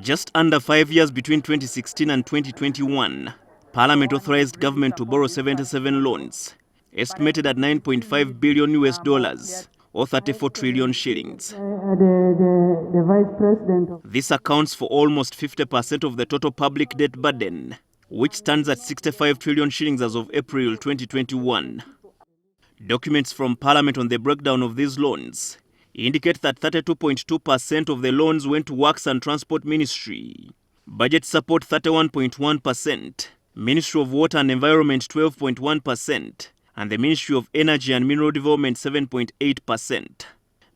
Just under 5 years between 2016 and 2021, Parliament authorized government to borrow 77 loans, estimated at $9.5 billion US dollars, or 34 trillion shillings. The Vice President. This accounts for almost 50% of the total public debt burden, which stands at 65 trillion shillings as of April 2021. Documents from Parliament on the breakdown of these loans indicate that 32.2% of the loans went to Works and Transport Ministry, Budget Support 31.1%, Ministry of Water and Environment 12.1%, and the Ministry of Energy and Mineral Development 7.8%.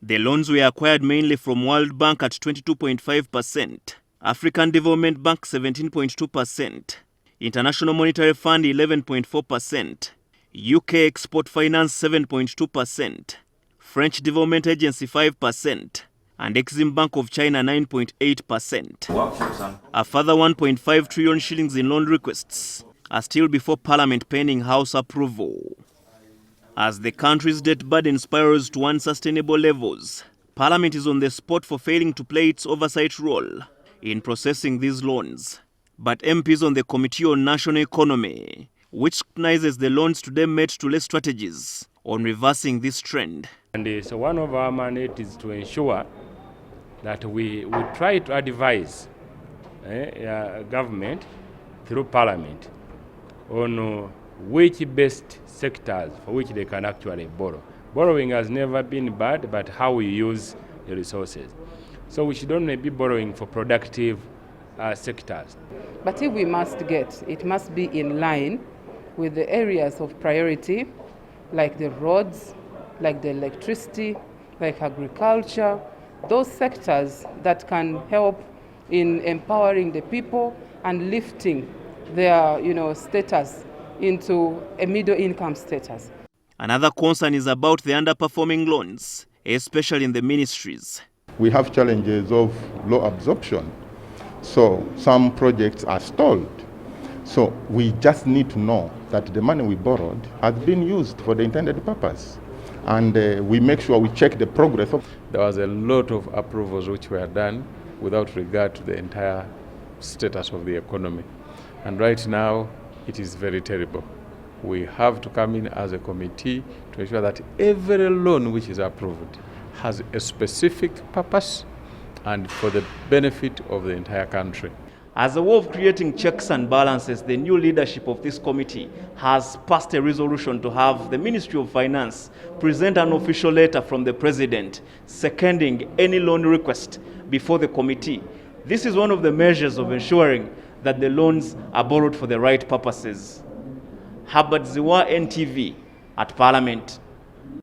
The loans were acquired mainly from World Bank at 22.5%, African Development Bank 17.2%, International Monetary Fund 11.4%, UK Export Finance 7.2%, French Development Agency 5%, and Exim Bank of China 9.8%. A further 1.5 trillion shillings in loan requests are still before Parliament pending House approval. As the country's debt burden spirals to unsustainable levels, Parliament is on the spot for failing to play its oversight role in processing these loans. But MPs on the Committee on National Economy, which scrutinizes the loans to them, made to lay strategies on reversing this trend. And so one of our mandates is to ensure that we try to advise government through Parliament on which best sectors for which they can actually borrow. Borrowing has never been bad, but how we use the resources. So we should only be borrowing for productive sectors. But if we must get, it must be in line with the areas of priority, like the roads, like the electricity, like agriculture, those sectors that can help in empowering the people and lifting their status into a middle income status. Another concern is about the underperforming loans, especially in the ministries. We have challenges of low absorption, so some projects are stalled. So we just need to know that the money we borrowed has been used for the intended purpose. And we make sure we check the progress of. There was a lot of approvals which were done without regard to the entire status of the economy. And right now, it is very terrible. We have to come in as a committee to ensure that every loan which is approved has a specific purpose and for the benefit of the entire country. As a way of creating checks and balances, the new leadership of this committee has passed a resolution to have the Ministry of Finance present an official letter from the President seconding any loan request before the committee. This is one of the measures of ensuring that the loans are borrowed for the right purposes. Habad Ziwa, NTV, at Parliament.